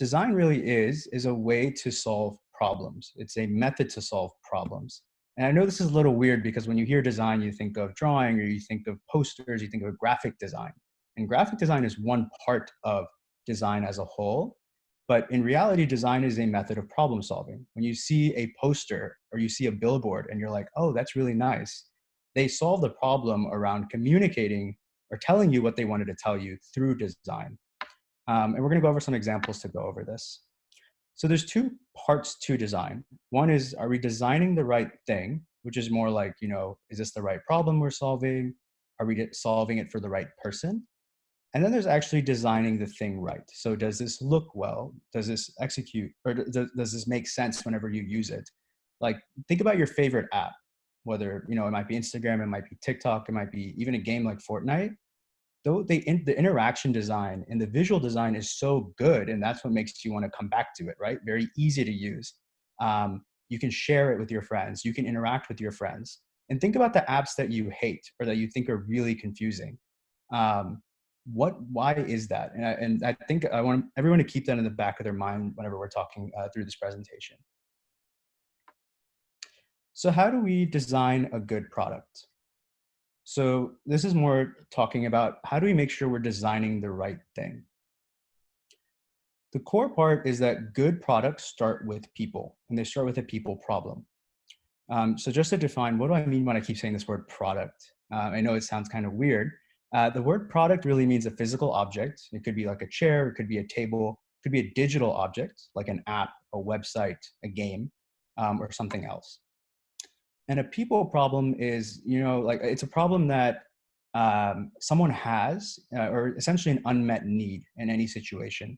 design really is a way to solve problems. It's a method to solve problems. And I know this is a little weird because when you hear design, you think of drawing or you think of posters, you think of graphic design. And graphic design is one part of design as a whole. But in reality, design is a method of problem solving. When you see a poster or you see a billboard and you're like, oh, that's really nice, they solve the problem around communicating or telling you what they wanted to tell you through design. And we're going to go over some examples to go over this. So there's two parts to design. One is, are we designing the right thing, which is more like, is this the right problem we're solving? Are we solving it for the right person? And then there's actually designing the thing right. So does this look well? Does this execute, or does this make sense whenever you use it? Like, think about your favorite app, whether, it might be Instagram, it might be TikTok, it might be even a game like Fortnite. Though the interaction design and the visual design is so good, and that's what makes you want to come back to it, right? Very easy to use. You can share it with your friends. You can interact with your friends. And think about the apps that you hate or that you think are really confusing. Why is that? And I think I want everyone to keep that in the back of their mind whenever we're talking through this presentation. So how do we design a good product? So this is more talking about how do we make sure we're designing the right thing? The core part is that good products start with people, and they start with a people problem. So just to define, what do I mean when I keep saying this word product? I know it sounds kind of weird. The word product really means a physical object. It could be like a chair, it could be a table, it could be a digital object, like an app, a website, a game, or something else. And a people problem is, like it's a problem that someone has, or essentially an unmet need in any situation.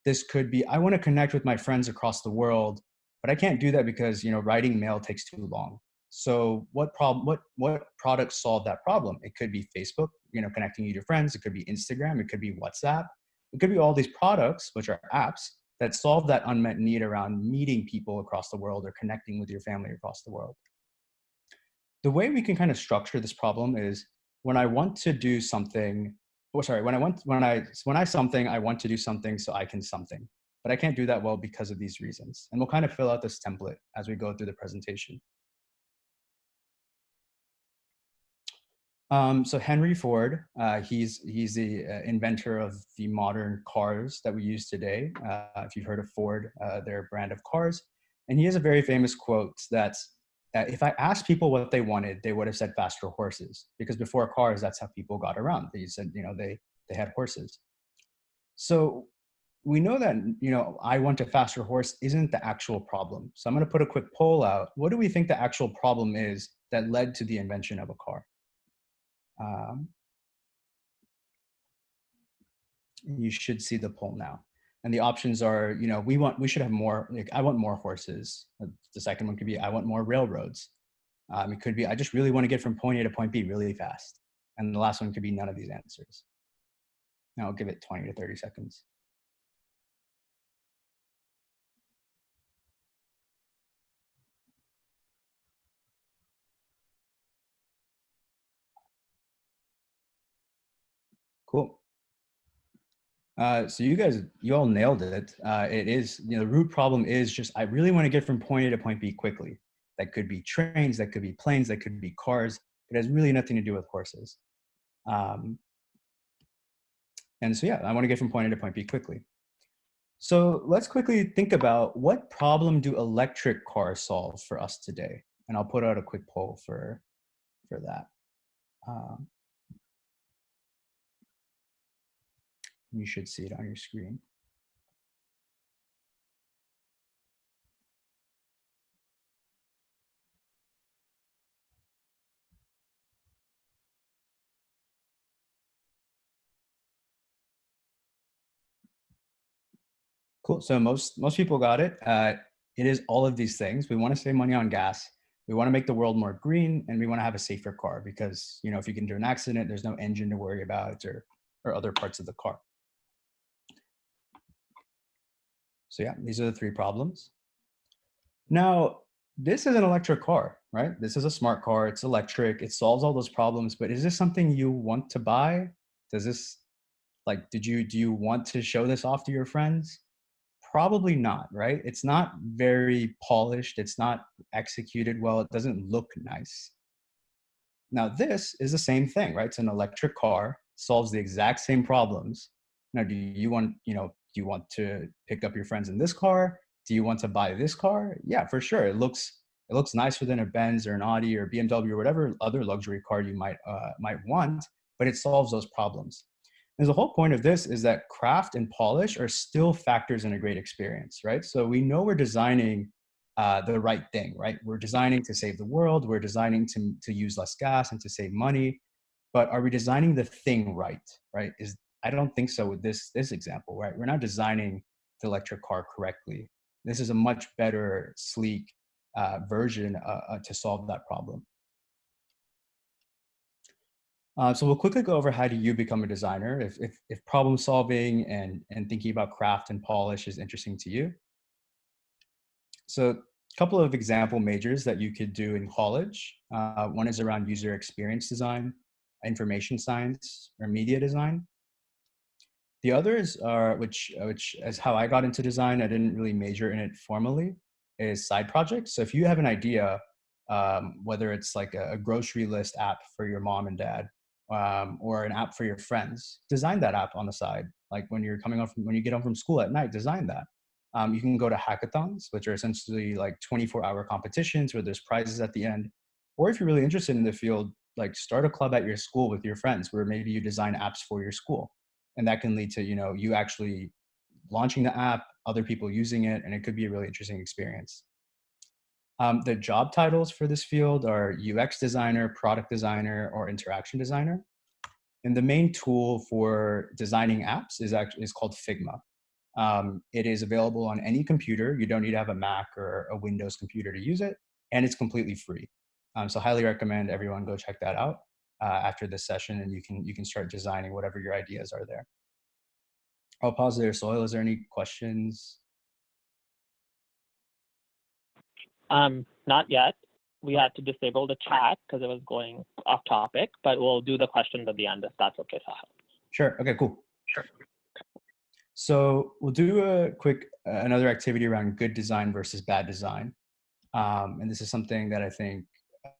This could be, I want to connect with my friends across the world, but I can't do that because, writing mail takes too long. So what products solve that problem? It could be Facebook, connecting you to friends. It could be Instagram. It could be WhatsApp. It could be all these products, which are apps that solve that unmet need around meeting people across the world or connecting with your family across the world. The way we can kind of structure this problem is when I want to do something, when I something, I want to do something so I can something, but I can't do that well because of these reasons. And we'll kind of fill out this template as we go through the presentation. So Henry Ford, he's the inventor of the modern cars that we use today. If you've heard of Ford, their brand of cars. And he has a very famous quote that's, if I asked people what they wanted, they would have said faster horses, because before cars, that's how people got around. They said, they had horses. So we know that, I want a faster horse isn't the actual problem. So I'm going to put a quick poll out. What do we think the actual problem is that led to the invention of a car? You should see the poll now. And the options are, we should have more, like, I want more horses. The second one could be, I want more railroads. It could be, I just really want to get from point A to point B really fast. And the last one could be none of these answers. Now I'll give it 20 to 30 seconds. Cool. So you all nailed it. It is, the root problem is just, I really want to get from point A to point B quickly. That could be trains, that could be planes, that could be cars. It has really nothing to do with horses. And so, yeah, I want to get from point A to point B quickly. So let's quickly think about, what problem do electric cars solve for us today? And I'll put out a quick poll for that. You should see it on your screen. Cool. So most people got it. It is all of these things. We want to save money on gas. We want to make the world more green, and we want to have a safer car because, if you get into an accident, there's no engine to worry about or other parts of the car. So yeah, these are the three problems. Now, this is an electric car, right? This is a smart car. It's electric. It solves all those problems. But is this something you want to buy? Does this, like, do you want to show this off to your friends? Probably not, right? It's not very polished. It's not executed well. It doesn't look nice. Now, this is the same thing, right? It's an electric car, solves the exact same problems. Now, do you want to pick up your friends in this car? Do you want to buy this car? Yeah, for sure. It looks nicer than a Benz or an Audi or BMW or whatever other luxury car you might want, but it solves those problems. And the whole point of this is that craft and polish are still factors in a great experience, right? So we know we're designing the right thing, right? We're designing to save the world. We're designing to use less gas and to save money. But are we designing the thing right? Right? I don't think so with this example, right? We're not designing the electric car correctly. This is a much better, sleek version to solve that problem. So we'll quickly go over how do you become a designer if problem solving and thinking about craft and polish is interesting to you. So a couple of example majors that you could do in college. One is around user experience design, information science, or media design. The others are, which is how I got into design. I didn't really major in it formally, is side projects. So if you have an idea, whether it's like a grocery list app for your mom and dad, or an app for your friends, design that app on the side. Like when you get home from school at night, design that. You can go to hackathons, which are essentially like 24-hour competitions where there's prizes at the end. Or if you're really interested in the field, like start a club at your school with your friends where maybe you design apps for your school. And that can lead to, you actually launching the app, other people using it, and it could be a really interesting experience. The job titles for this field are UX designer, product designer, or interaction designer. And the main tool for designing apps is called Figma. It is available on any computer. You don't need to have a Mac or a Windows computer to use it, and it's completely free. So highly recommend everyone go check that out after this session, and you can start designing whatever your ideas are there. I'll pause there. Soil, is there any questions? Not yet. We had to disable the chat because it was going off topic, but we'll do the questions at the end if that's okay, Sahil. Sure. Okay, cool. Sure. So we'll do a quick another activity around good design versus bad design. And this is something that I think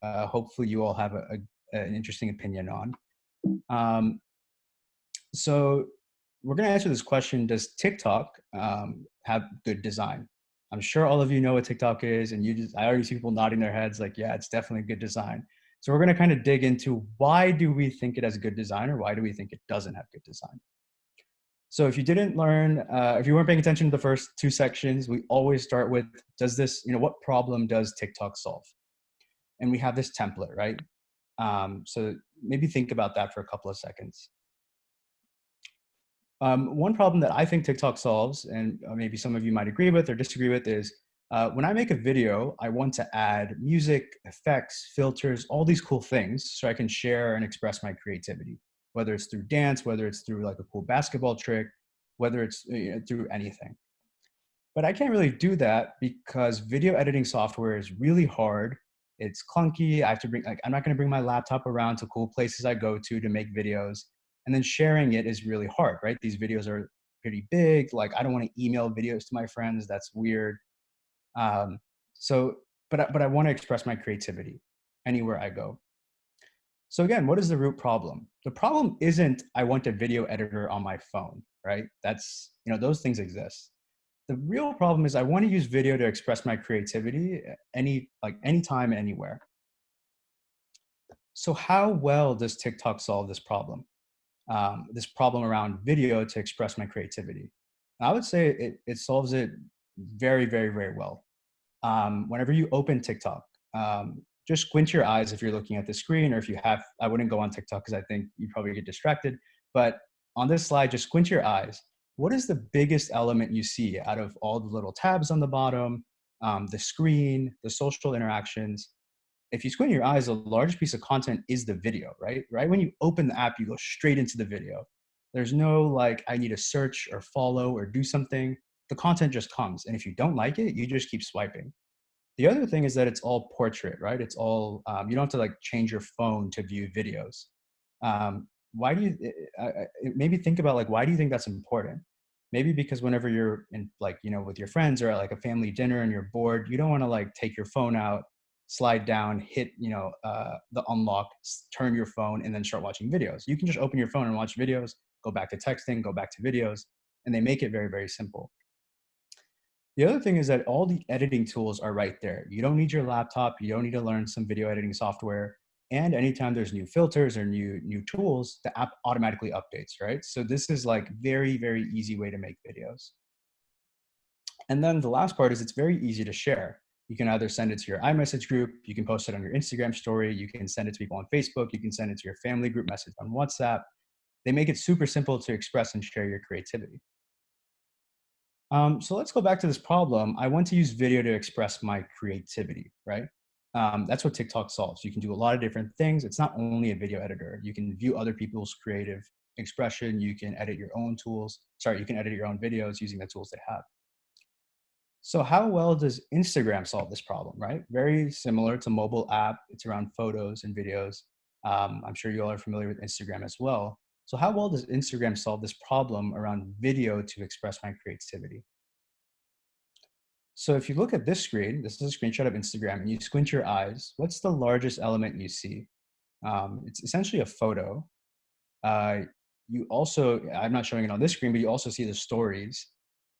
hopefully you all have an interesting opinion on. So we're going to answer this question: does TikTok have good design? I'm sure all of you know what TikTok is, and I already see people nodding their heads like, yeah, it's definitely good design. So we're going to kind of dig into why do we think it has good design, or why do we think it doesn't have good design? So if you didn't learn, if you weren't paying attention to the first two sections, we always start with, what problem does TikTok solve? And we have this template, right? So maybe think about that for a couple of seconds. One problem that I think TikTok solves, and maybe some of you might agree with or disagree with, is when I make a video, I want to add music, effects, filters, all these cool things so I can share and express my creativity, whether it's through dance, whether it's through like a cool basketball trick, whether it's through anything. But I can't really do that because video editing software is really hard. It's clunky. I have to I'm not going to bring my laptop around to cool places I go to make videos. And then sharing it is really hard, right? These videos are pretty big. Like I don't want to email videos to my friends. That's weird. But I want to express my creativity anywhere I go. So again, what is the root problem? The problem isn't I want a video editor on my phone, right? That's, those things exist. The real problem is I want to use video to express my creativity anytime, anywhere. So how well does TikTok solve this problem? This problem around video to express my creativity? I would say it solves it very, very, very well. Whenever you open TikTok, just squint your eyes if you're looking at the screen, or if you have, I wouldn't go on TikTok because I think you probably get distracted. But on this slide, just squint your eyes. What is the biggest element you see out of all the little tabs on the bottom, the screen, the social interactions? If you squint your eyes, a large piece of content is the video, right? Right when you open the app, you go straight into the video. There's no like, I need to search or follow or do something. The content just comes. And if you don't like it, you just keep swiping. The other thing is that it's all portrait, right? It's all, you don't have to like change your phone to view videos. Why do you, maybe think about like, why do you think that's important? Maybe because whenever you're in like, with your friends or at like a family dinner and you're bored, you don't want to like take your phone out, slide down, hit, the unlock, turn your phone and then start watching videos. You can just open your phone and watch videos, go back to texting, go back to videos, and they make it very, very simple. The other thing is that all the editing tools are right there. You don't need your laptop. You don't need to learn some video editing software. And anytime there's new filters or new tools, the app automatically updates, right? So this is like very, very easy way to make videos. And then the last part is it's very easy to share. You can either send it to your iMessage group, you can post it on your Instagram story, you can send it to people on Facebook, you can send it to your family group message on WhatsApp. They make it super simple to express and share your creativity. So let's go back to this problem. I want to use video to express my creativity, right? That's what TikTok solves. You can do a lot of different things. It's not only a video editor. You can view other people's creative expression. You can edit your own tools. Sorry, you can edit your own videos using the tools they have. So how well does Instagram solve this problem, right? Very similar to mobile app. It's around photos and videos. I'm sure you all are familiar with Instagram as well. So how well does Instagram solve this problem around video to express my creativity? So if you look at this screen, this is a screenshot of Instagram, and you squint your eyes, what's the largest element you see? It's essentially a photo. Uh, you also, I'm not showing it on this screen, but you also see the stories.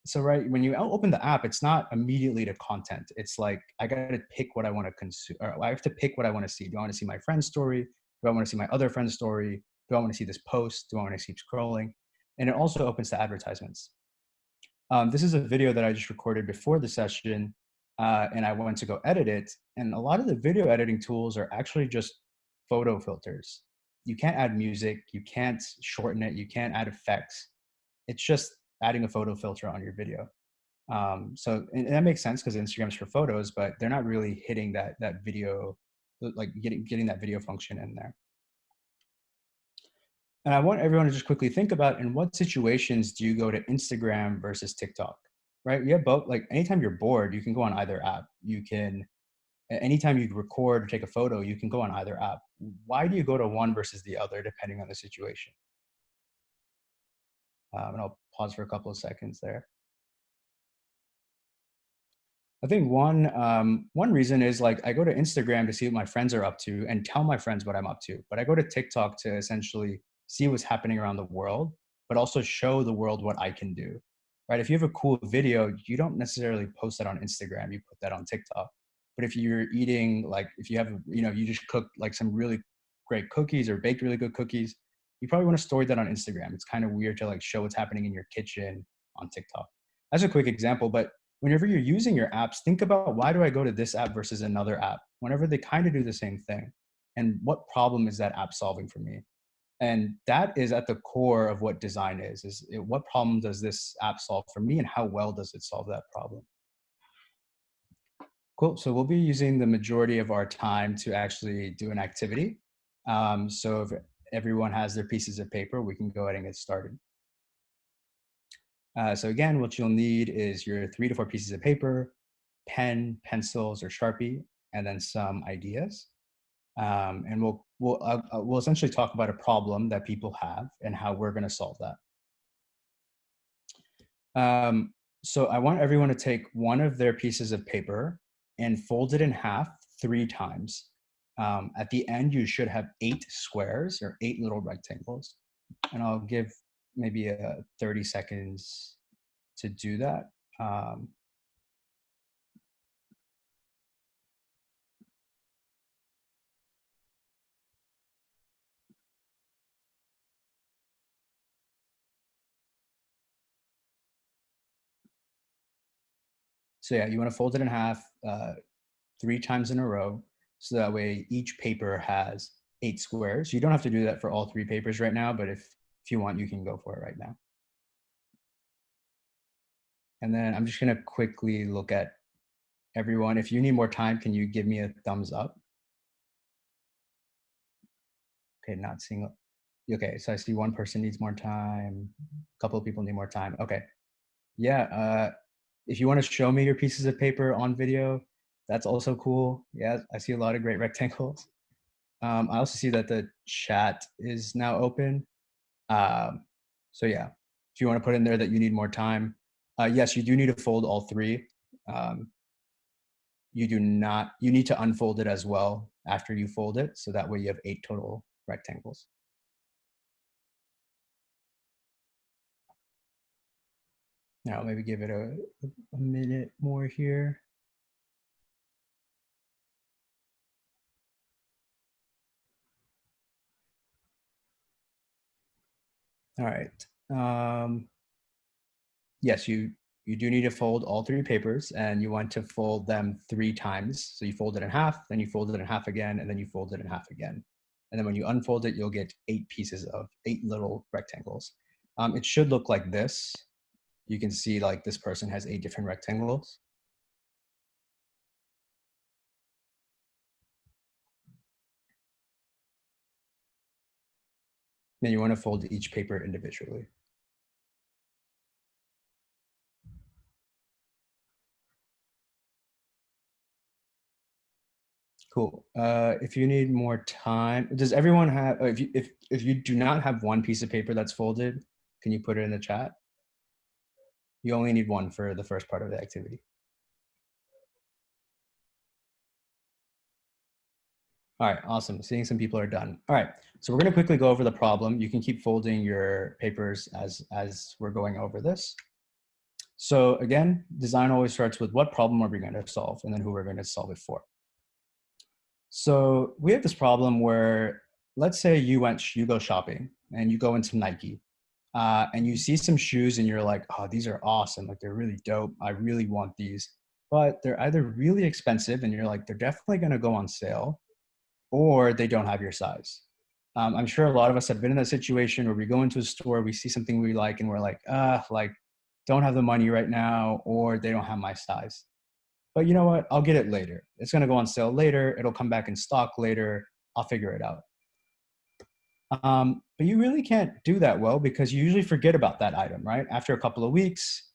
So right when you open the app, it's not immediately to content. It's like I got to pick what I want to consume, or I have to pick what I want to see. Do I want to see my friend's story? Do I want to see my other friend's story? Do I want to see this post? Do I want to keep scrolling? And it also opens to advertisements. This is a video that I just recorded before the session, and I went to go edit it. And a lot of the video editing tools are actually just photo filters. You can't add music, you can't shorten it, you can't add effects. It's just adding a photo filter on your video. And that makes sense because Instagram's for photos, but they're not really hitting that video, like getting that video function in there. And I want everyone to just quickly think about in what situations do you go to Instagram versus TikTok, right? You have both, like anytime you're bored, you can go on either app. Anytime you record or take a photo, you can go on either app. Why do you go to one versus the other depending on the situation? And I'll pause for a couple of seconds there. I think one reason is like I go to Instagram to see what my friends are up to and tell my friends what I'm up to, but I go to TikTok to essentially see what's happening around the world, but also show the world what I can do. Right? If you have a cool video, you don't necessarily post that on Instagram, you put that on TikTok. But if you're eating like if you have you just cooked like some really great cookies or baked really good cookies, you probably want to story that on Instagram. It's kind of weird to like show what's happening in your kitchen on TikTok. That's a quick example, but whenever you're using your apps, think about why do I go to this app versus another app? Whenever they kind of do the same thing. And what problem is that app solving for me? And that is at the core of what design what problem does this app solve for me and how well does it solve that problem? Cool. So we'll be using the majority of our time to actually do an activity. So if everyone has their pieces of paper, we can go ahead and get started. So again, what you'll need is your 3 to 4 pieces of paper, pen, pencils, or Sharpie, and then some ideas. And we'll essentially talk about a problem that people have and how we're going to solve that. So I want everyone to take one of their pieces of paper and fold it in half 3 times. At the end, you should have 8 squares or 8 little rectangles. And I'll give maybe 30 seconds to do that. So yeah, you want to fold it in half 3 times in a row. So that way each paper has 8 squares. You don't have to do that for all 3 papers right now, but if you want, you can go for it right now. And then I'm just going to quickly look at everyone. If you need more time, can you give me a thumbs up? Okay, not seeing. Okay, so I see one person needs more time. A couple of people need more time. Okay. Yeah. If you want to show me your pieces of paper on video, that's also cool. Yeah, I see a lot of great rectangles. I also see that the chat is now open. So yeah, if you want to put in there that you need more time, yes, you do need to fold all three. You do not, you need to unfold it as well after you fold it. So that way you have 8 total rectangles. Now maybe give it a minute more here. All right. Yes, you do need to fold all 3 papers, and you want to fold them 3 times. So you fold it in half, then you fold it in half again, and then you fold it in half again. And then when you unfold it, you'll get 8 pieces of 8 little rectangles. It should look like this. You can see like this person has 8 different rectangles. Then you want to fold each paper individually. Cool. If you need more time, does everyone have, if you do not have one piece of paper that's folded, can you put it in the chat? You only need one for the first part of the activity. All right, awesome. Seeing some people are done. All right, so we're gonna quickly go over the problem. You can keep folding your papers as we're going over this. So again, design always starts with what problem are we gonna solve and then who we're gonna solve it for. So we have this problem where, let's say you go shopping and you go into Nike and you see some shoes and you're like, oh, these are awesome. Like they're really dope. I really want these, but they're either really expensive and you're like, they're definitely gonna go on sale, or they don't have your size. I'm sure a lot of us have been in that situation where we go into a store, we see something we like, and we're like, don't have the money right now, or they don't have my size. But you know what? I'll get it later. It's going to go on sale later. It'll come back in stock later. I'll figure it out. But you really can't do that well because you usually forget about that item, right? After a couple of weeks,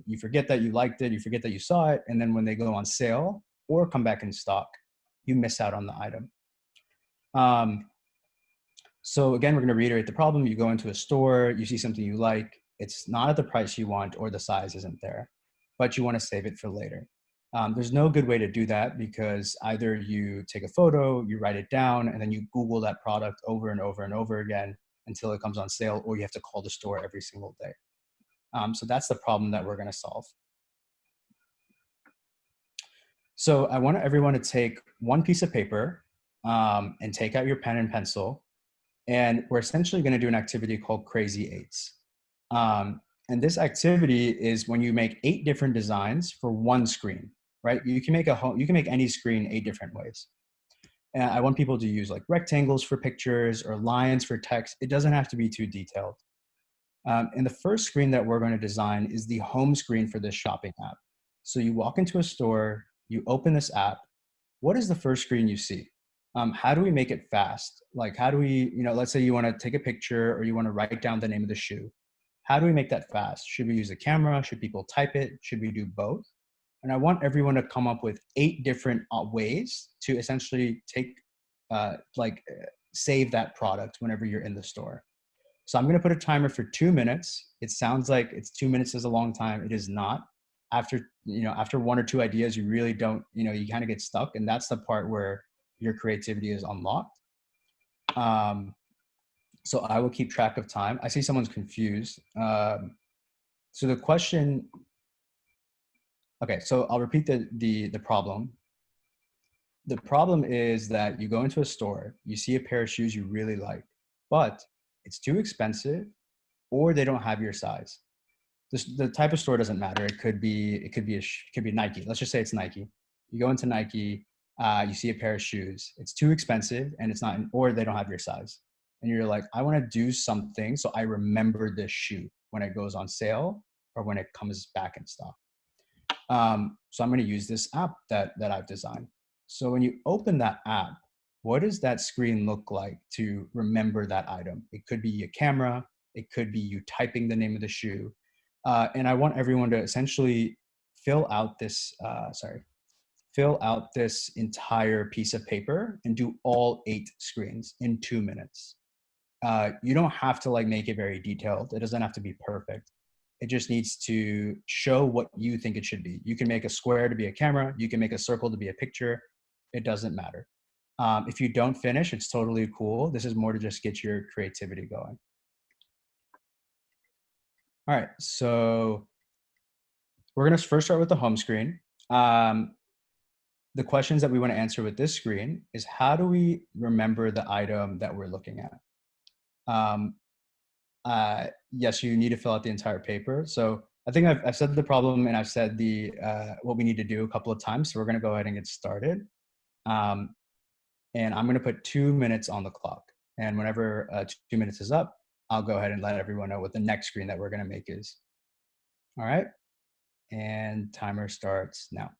you forget that you liked it, you forget that you saw it, and then when they go on sale or come back in stock, you miss out on the item. So again, we're going to reiterate the problem. You go into a store, you see something you like, it's not at the price you want or the size isn't there, but you want to save it for later. There's no good way to do that because either you take a photo, you write it down, and then you Google that product over and over and over again until it comes on sale, or you have to call the store every single day. So that's the problem that we're going to solve. So I want everyone to take one piece of paper and take out your pen and pencil. And we're essentially going to do an activity called Crazy Eights. And this activity is when you make 8 different designs for one screen, right? You can make any screen 8 different ways. And I want people to use like rectangles for pictures or lines for text. It doesn't have to be too detailed. And the first screen that we're going to design is the home screen for this shopping app. So you walk into a store, you open this app. What is the first screen you see? How do we make it fast? Like, how do we, let's say you want to take a picture or you want to write down the name of the shoe. How do we make that fast? Should we use a camera? Should people type it? Should we do both? And I want everyone to come up with 8 different ways to essentially save that product whenever you're in the store. So I'm going to put a timer for 2 minutes. It sounds like it's 2 minutes is a long time. It is not. After 1 or 2 ideas, you really don't, you kind of get stuck. And that's the part where your creativity is unlocked. So I will keep track of time. I see someone's confused. So the question, okay, so I'll repeat the problem. The problem is that you go into a store, you see a pair of shoes you really like, but it's too expensive or they don't have your size. The type of store doesn't matter. It could be Nike. Let's just say it's Nike. You go into Nike, you see a pair of shoes. It's too expensive and it's not, or they don't have your size. And you're like, I want to do something so I remember this shoe when it goes on sale or when it comes back in stock. So I'm going to use this app that I've designed. So when you open that app, what does that screen look like to remember that item? It could be a camera. It could be you typing the name of the shoe. And I want everyone to essentially fill out this entire piece of paper and do all 8 screens in 2 minutes. you don't have to like make it very detailed. It doesn't have to be perfect. It just needs to show what you think it should be. You can make a square to be a camera. You can make a circle to be a picture. It doesn't matter. If you don't finish, it's totally cool. This is more to just get your creativity going. All right, so we're gonna first start with the home screen. The questions that we wanna answer with this screen is how do we remember the item that we're looking at? Um, yes, you need to fill out the entire paper. So I think I've said the problem and I've said the what we need to do a couple of times. So we're gonna go ahead and get started. Um, and I'm gonna put 2 minutes on the clock. And whenever 2 minutes is up, I'll go ahead and let everyone know what the next screen that we're gonna make is. All right, and timer starts now.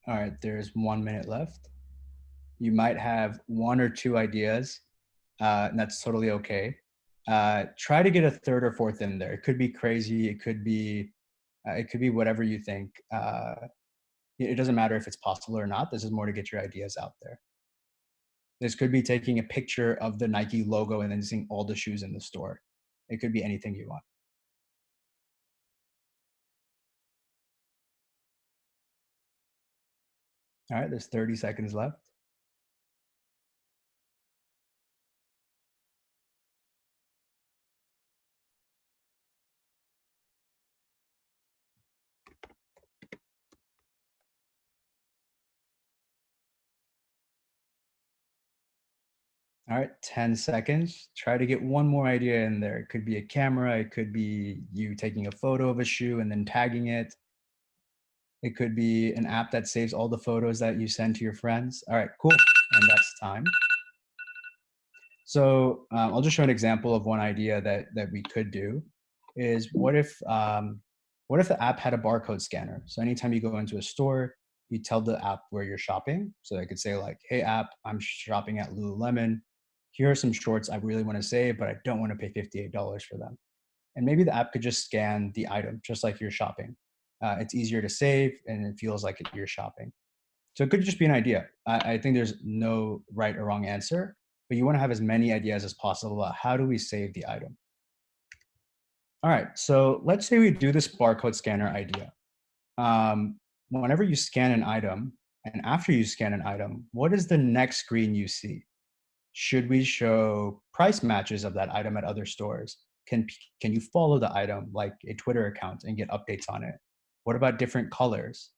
All right, there's 1 minute left. You might have one or two ideas, and that's totally okay. Try to get a third or fourth in there. It could be crazy. It could be whatever you think. It doesn't matter if it's possible or not. This is more to get your ideas out there. This could be taking a picture of the Nike logo and then seeing all the shoes in the store. It could be anything you want. All right, there's 30 seconds left. All right, 10 seconds. Try to get one more idea in there. It could be a camera, it could be you taking a photo of a shoe and then tagging it. It could be an app that saves all the photos that you send to your friends. All right, cool. And that's time. So I'll just show an example of one idea that we could do is what if the app had a barcode scanner? So anytime you go into a store, you tell the app where you're shopping. So I could say like, hey app, I'm shopping at Lululemon. Here are some shorts I really want to save, but I don't want to pay $58 for them. And maybe the app could just scan the item just like you're shopping. It's easier to save and it feels like you're shopping. So it could just be an idea. I think there's no right or wrong answer, but you want to have as many ideas as possible about how do we save the item. All right, so let's say we do this barcode scanner idea. Whenever you scan an item, and after you scan an item, what is the next screen you see? Should we show price matches of that item at other stores? Can you follow the item like a Twitter account and get updates on it? What about different colors?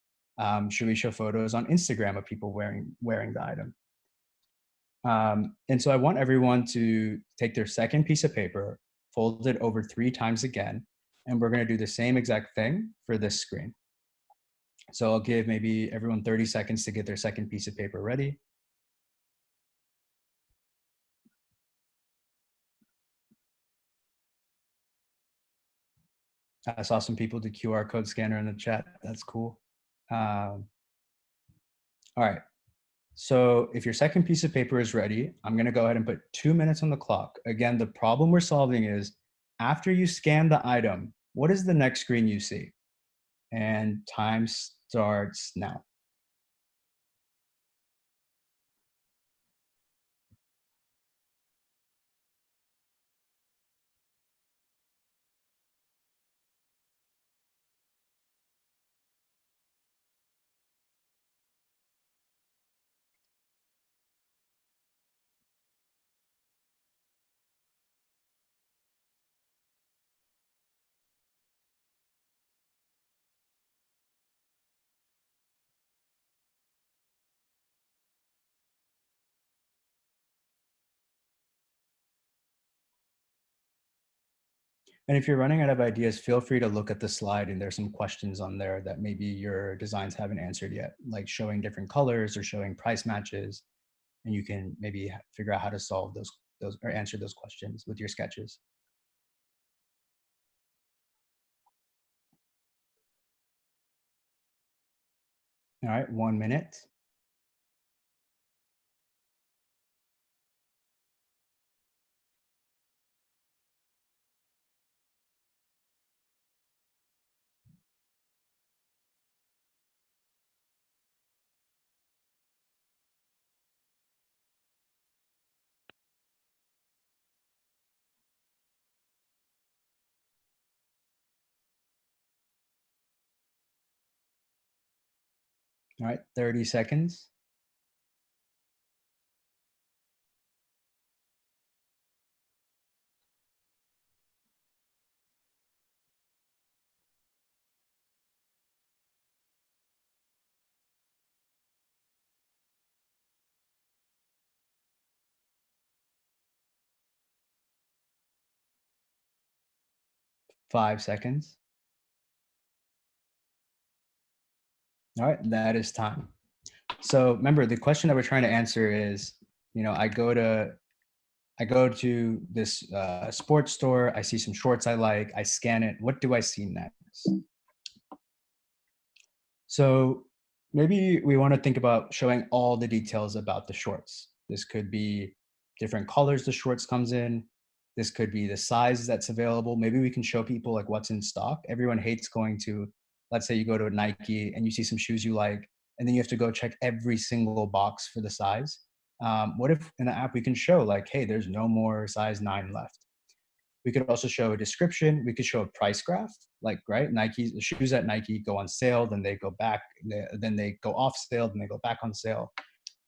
Should we show photos on Instagram of people wearing the item? And so I want everyone to take their second piece of paper, fold it over 3 times again, and we're going to do the same exact thing for this screen. So I'll give maybe everyone 30 seconds to get their second piece of paper ready. I saw some people do QR code scanner in the chat. That's cool. All right. So if your second piece of paper is ready, I'm going to go ahead and put 2 minutes on the clock. Again, the problem we're solving is after you scan the item, what is the next screen you see? And time starts now. And if you're running out of ideas, feel free to look at the slide and there's some questions on there that maybe your designs haven't answered yet, like showing different colors or showing price matches. And you can maybe figure out how to solve those or answer those questions with your sketches. All right, 1 minute. 30 seconds. 5 seconds. All right, that is time. So remember, the question that we're trying to answer is, I go to this sports store. I see some shorts I like. I scan it. What do I see next? So maybe we want to think about showing all the details about the shorts. This could be different colors the shorts comes in. This could be the size that's available. Maybe we can show people like what's in stock. Everyone hates going to, let's say you go to a Nike and you see some shoes you like, and then you have to go check every single box for the size. What if in the app we can show like, hey, there's no more size 9 left? We could also show a description. We could show a price graph, like right, Nike, the shoes at Nike go on sale, then they go back, then they go off sale, then they go back on sale.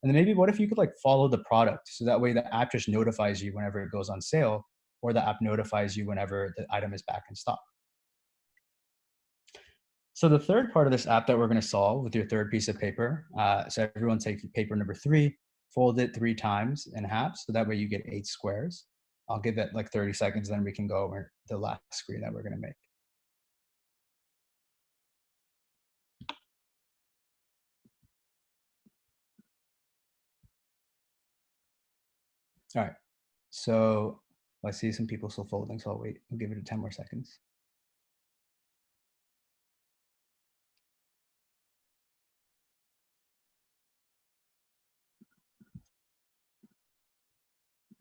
And then maybe what if you could like follow the product so that way the app just notifies you whenever it goes on sale, or the app notifies you whenever the item is back in stock. So the third part of this app that we're going to solve with your third piece of paper. So everyone take paper number 3, fold it 3 times in half, so that way you get 8 squares. I'll give that like 30 seconds, then we can go over the last screen that we're going to make. All right. So I see some people still folding, so I'll wait. I'll give it 10 more seconds.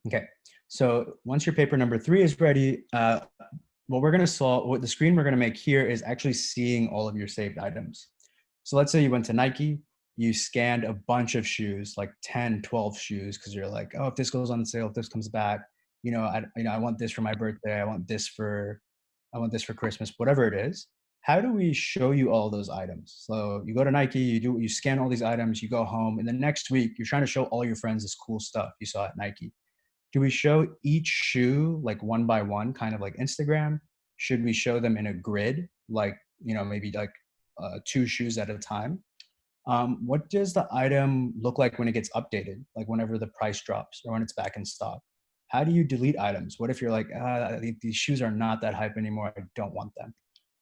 Okay. So once your paper number 3 is ready, what we're going to solve, what the screen we're going to make here is actually seeing all of your saved items. So let's say you went to Nike, you scanned a bunch of shoes, like 10, 12 shoes, because you're like, oh, if this goes on sale, if this comes back, I want this for my birthday, I want this for Christmas, whatever it is. How do we show you all those items? So you go to Nike, you scan all these items, you go home, and then next week you're trying to show all your friends this cool stuff you saw at Nike. Do we show each shoe like one by one, kind of like Instagram? Should we show them in a grid, like maybe like 2 shoes at a time? What does the item look like when it gets updated, like whenever the price drops or when it's back in stock? How do you delete items? What if you're like, I think these shoes are not that hype anymore. I don't want them.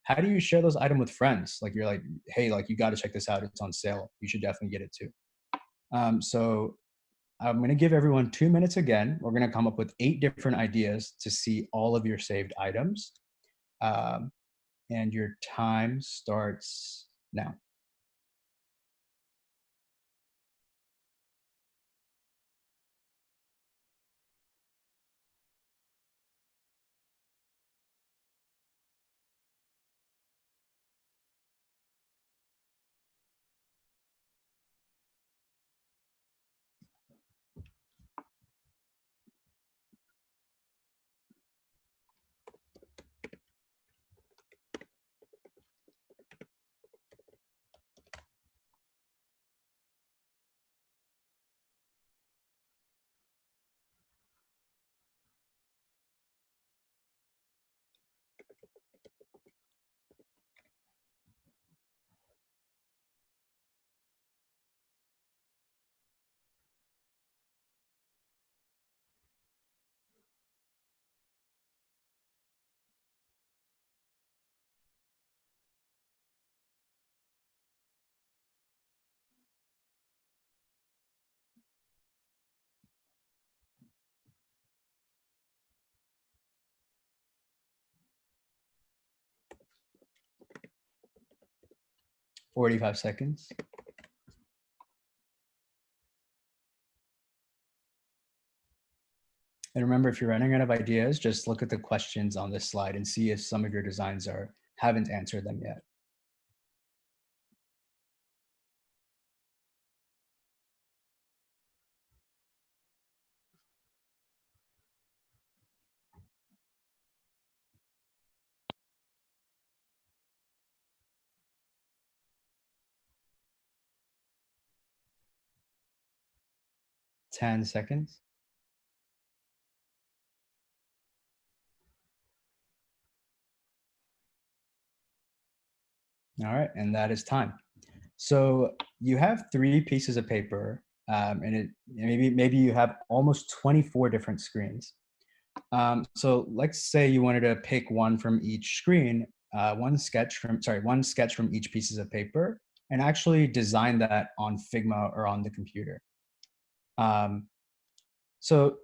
How do you share those items with friends? Like you're like, hey, like you got to check this out. It's on sale. You should definitely get it too. So I'm going to give everyone 2 minutes again. We're going to come up with 8 different ideas to see all of your saved items. Um, and your time starts now. 45 seconds. And remember, if you're running out of ideas, just look at the questions on this slide and see if some of your designs haven't answered them yet. Ten seconds. All right, and that is time. So you have 3 pieces of paper, and maybe you have almost 24 different screens. So let's say you wanted to pick one from each screen, one sketch from each pieces of paper, and actually design that on Figma or on the computer. And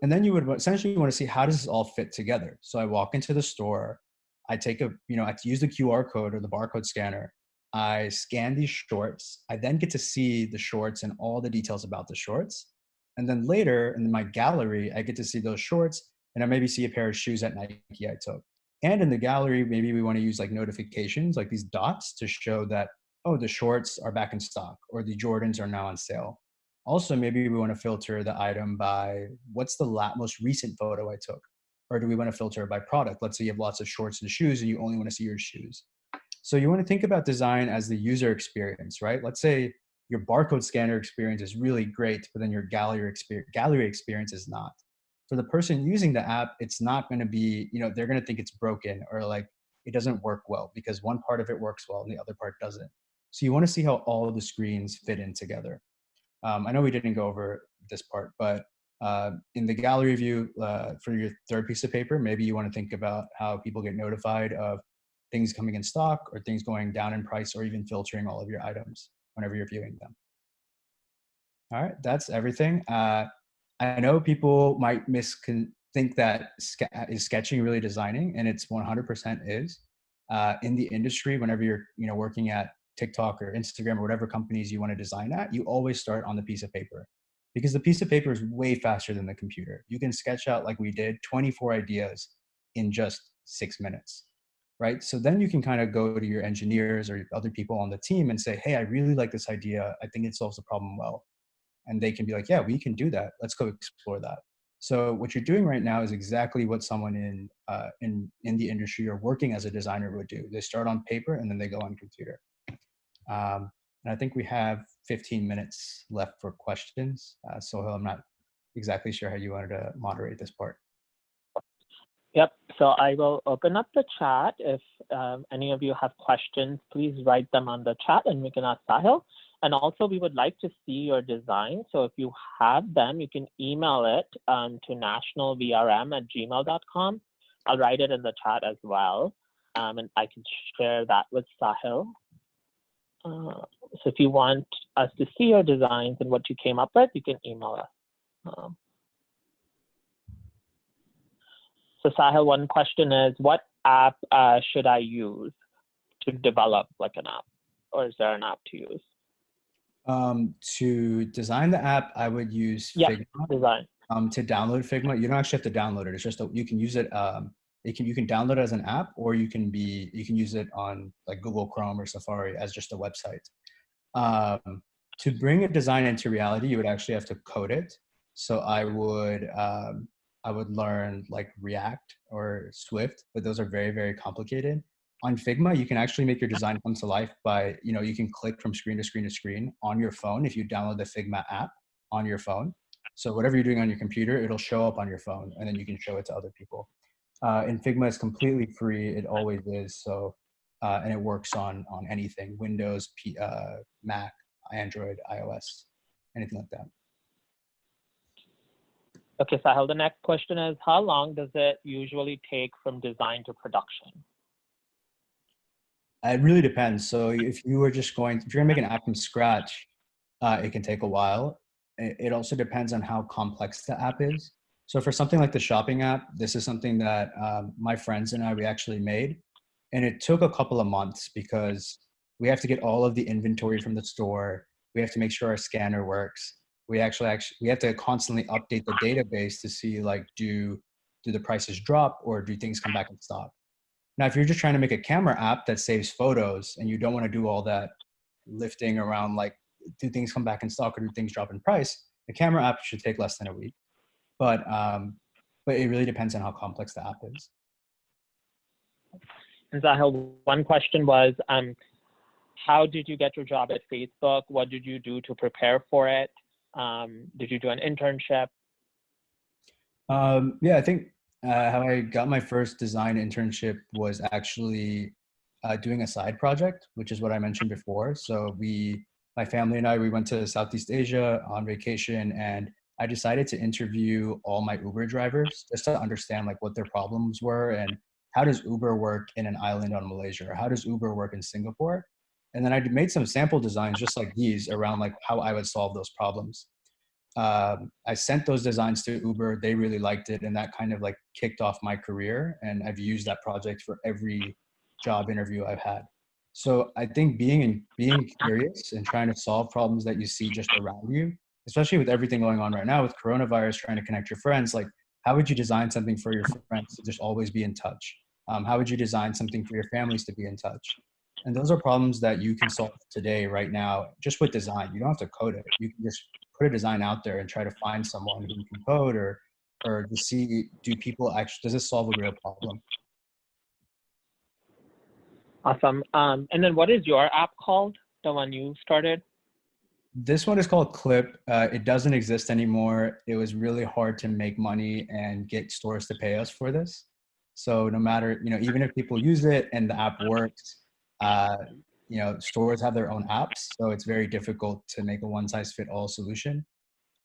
then you would essentially want to see, how does this all fit together? So I walk into the store, I use the QR code or the barcode scanner. I scan these shorts. I then get to see the shorts and all the details about the shorts. And then later in my gallery, I get to see those shorts, and I maybe see a pair of shoes at Nike I took. And in the gallery, maybe we want to use like notifications, like these dots to show that, oh, the shorts are back in stock or the Jordans are now on sale. Also, maybe we want to filter the item by what's the most recent photo I took, or do we want to filter by product? Let's say you have lots of shorts and shoes and you only want to see your shoes. So you want to think about design as the user experience, right? Let's say your barcode scanner experience is really great, but then your gallery experience is not. For the person using the app, it's not going to be, they're going to think it's broken or like it doesn't work well because one part of it works well and the other part doesn't. So you want to see how all of the screens fit in together. I know we didn't go over this part, but in the gallery view for your third piece of paper, maybe you want to think about how people get notified of things coming in stock or things going down in price, or even filtering all of your items whenever you're viewing them. All right, that's everything. I know people might think that is sketching really designing, and it's 100% is. In the industry, whenever you're working at TikTok or Instagram or whatever companies you want to design at, you always start on the piece of paper, because the piece of paper is way faster than the computer. You can sketch out, like we did, 24 ideas in just 6 minutes, right? So then you can kind of go to your engineers or other people on the team and say, hey, I really like this idea. I think it solves the problem well. And they can be like, yeah, we can do that. Let's go explore that. So what you're doing right now is exactly what someone in the industry or working as a designer would do. They start on paper and then they go on computer. And I think we have 15 minutes left for questions. Sohail, I'm not exactly sure how you wanted to moderate this part. Yep, so I will open up the chat. If any of you have questions, please write them on the chat and we can ask Sahil. And also we would like to see your design. So if you have them, you can email it to nationalvrm@gmail.com. I'll write it in the chat as well. And I can share that with Sahil. So if you want us to see your designs and what you came up with, you can email us. So Sahil, one question is, what app should I use to develop like an app? Or is there an app to use? To design the app, I would use Figma. Design. To download Figma, you don't actually have to download it. It's just you can use it. You can download it as an app, or you can use it on like Google Chrome or Safari as just a website. To bring a design into reality, you would actually have to code it. So I would learn like React or Swift, but those are very, very complicated. On Figma, you can actually make your design come to life by, you can click from screen to screen to screen on your phone if you download the Figma app on your phone. So whatever you're doing on your computer, it'll show up on your phone, and then you can show it to other people. And Figma is completely free. It always is. So, and it works on anything: Windows, Mac, Android, iOS, anything like that. Okay, Sahil, the next question is, how long does it usually take from design to production? It really depends. So if you're going to make an app from scratch, it can take a while. It also depends on how complex the app is. So for something like the shopping app, this is something that my friends and we actually made. And it took a couple of months because we have to get all of the inventory from the store. We have to make sure our scanner works. We we have to constantly update the database to see like, do the prices drop or do things come back in stock? Now, if you're just trying to make a camera app that saves photos and you don't want to do all that lifting around, like, do things come back in stock or do things drop in price, the camera app should take less than a week. But it really depends on how complex the app is. And Sahil, one question was, how did you get your job at Facebook? What did you do to prepare for it? Did you do an internship? Yeah, I think how I got my first design internship was actually doing a side project, which is what I mentioned before. So my family and I, we went to Southeast Asia on vacation, and I decided to interview all my Uber drivers just to understand like what their problems were and how does Uber work in an island on Malaysia, or how does Uber work in Singapore. And then I made some sample designs just like these around like how I would solve those problems. I sent those designs to Uber. They really liked it, and that kind of like kicked off my career. And I've used that project for every job interview I've had. So I think being curious and trying to solve problems that you see just around you, especially with everything going on right now with coronavirus, trying to connect your friends, like how would you design something for your friends to just always be in touch? How would you design something for your families to be in touch? And those are problems that you can solve today, right now, just with design. You don't have to code it. You can just put a design out there and try to find someone who can code, or to see, do people actually, does this solve a real problem? Awesome. And then what is your app called, the one you started? This one is called Clip. It doesn't exist anymore. It was really hard to make money and get stores to pay us for this. So no matter, even if people use it and the app works, uh, stores have their own apps. So it's very difficult to make a one size fit all solution.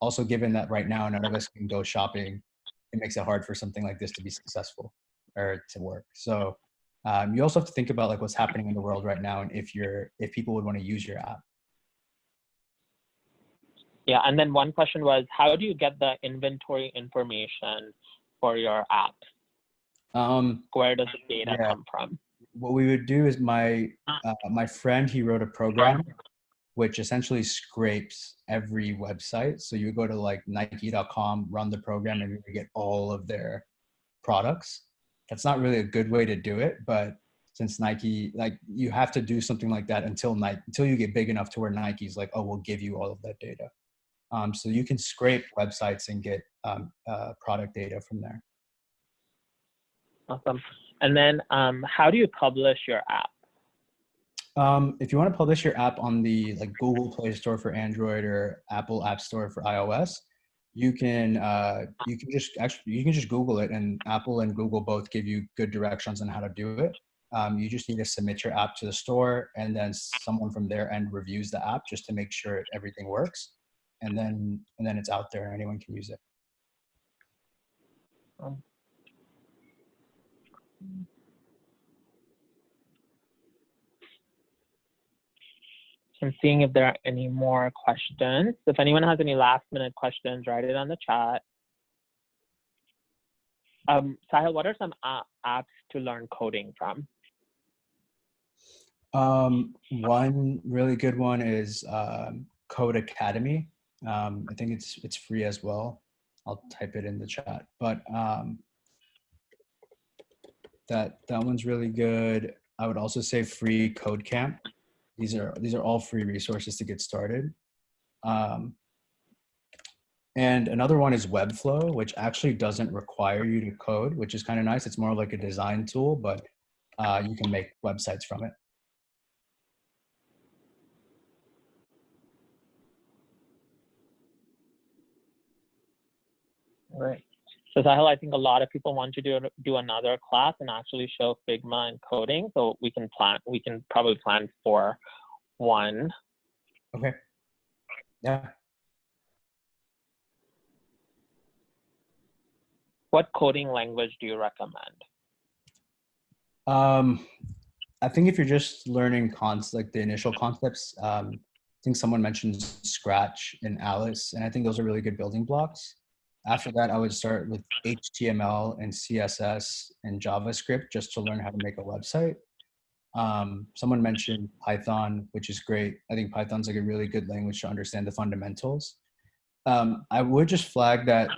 Also, given that right now none of us can go shopping, it makes it hard for something like this to be successful or to work. So you also have to think about like what's happening in the world right now, and if people would want to use your app. Yeah, and then one question was, how do you get the inventory information for your app? Where does the data come from? What we would do is my friend, he wrote a program which essentially scrapes every website. So you go to like Nike.com, run the program, and you get all of their products. That's not really a good way to do it, but since Nike, like, you have to do something like that until you get big enough to where Nike's like, oh, we'll give you all of that data. So you can scrape websites and get product data from there. Awesome. And then how do you publish your app? If you want to publish your app on the like Google Play Store for Android or Apple App Store for iOS, you can just Google it, and Apple and Google both give you good directions on how to do it. You just need to submit your app to the store, and then someone from their end reviews the app just to make sure everything works, and then it's out there and anyone can use it. I'm seeing if there are any more questions. If anyone has any last minute questions, write it on the chat. Sahil, what are some apps to learn coding from? One really good one is Code Academy. I think it's free as well. I'll type it in the chat, but that one's really good. I would also say free Code Camp. These are all free resources to get started. And another one is Webflow, which actually doesn't require you to code, which is kind of nice. It's more like a design tool, but you can make websites from it. Right. So Sahil, I think a lot of people want to do another class and actually show Figma and coding. So we can probably plan for one. Okay. Yeah. What coding language do you recommend? I think if you're just learning like the initial concepts, I think someone mentioned Scratch and Alice, and I think those are really good building blocks. After that, I would start with HTML and CSS and JavaScript just to learn how to make a website. Someone mentioned Python, which is great. I think Python's like a really good language to understand the fundamentals. I would just flag that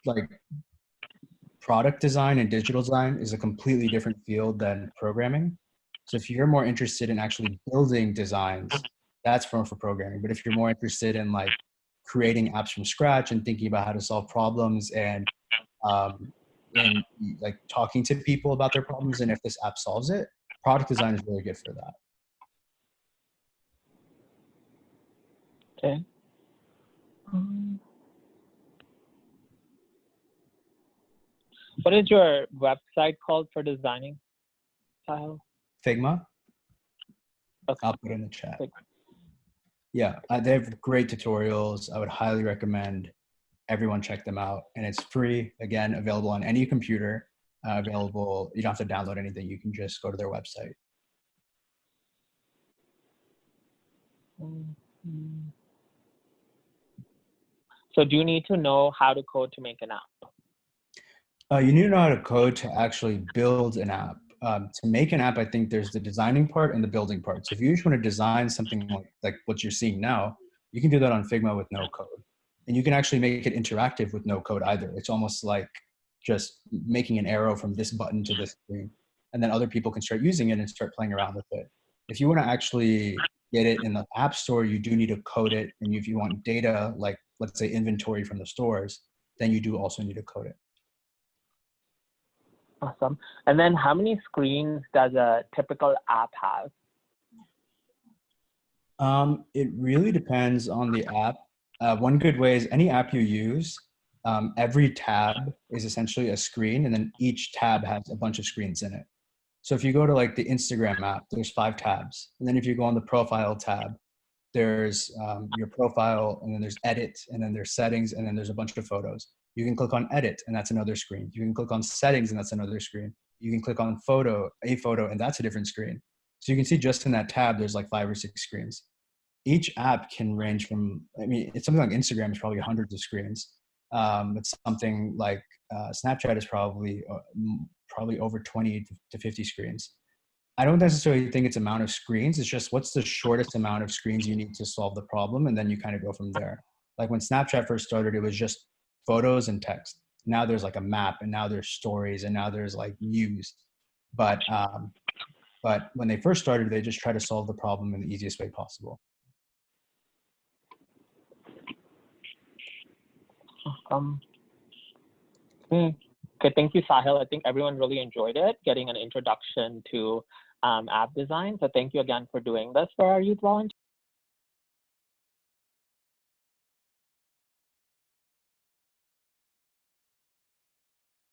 like product design and digital design is a completely different field than programming. So if you're more interested in actually building designs, that's for programming. But if you're more interested in like creating apps from scratch and thinking about how to solve problems um, and like talking to people about their problems and if this app solves it, product design is really good for that. Okay. What is your website called for designing, Sahil? Figma. Okay. I'll put it in the chat. Figma. Yeah, they have great tutorials. I would highly recommend everyone check them out. And it's free, again, available on any computer, available. You don't have to download anything. You can just go to their website. So do you need to know how to code to make an app? You need to know how to code to actually build an app. To make an app, I think there's the designing part and the building part. So if you just want to design something like what you're seeing now, you can do that on Figma with no code. And you can actually make it interactive with no code either. It's almost like just making an arrow from this button to this screen. And then other people can start using it and start playing around with it. If you want to actually get it in the app store, you do need to code it. And if you want data, like let's say inventory from the stores, then you do also need to code it. Awesome. And then how many screens does a typical app have? It really depends on the app. One good way is any app you use, every tab is essentially a screen, and then each tab has a bunch of screens in it. So if you go to like the Instagram app, there's 5 tabs. And then if you go on the profile tab, there's your profile, and then there's edit, and then there's settings, and then there's a bunch of photos. You can click on edit, and that's another screen. You can click on settings, and that's another screen. You can click on a photo, and that's a different screen. So you can see just in that tab, there's like 5 or 6 screens. Each app can range from, I mean, it's something like Instagram is probably hundreds of screens. It's something like Snapchat is probably over 20 to 50 screens. I don't necessarily think it's amount of screens. It's just what's the shortest amount of screens you need to solve the problem, and then you kind of go from there. Like when Snapchat first started, it was just photos and text. Now there's like a map, and now there's stories, and now there's like news. But when they first started, they just try to solve the problem in the easiest way possible. Okay, thank you, Sahil. I think everyone really enjoyed it, getting an introduction to app design. So thank you again for doing this for our youth volunteers.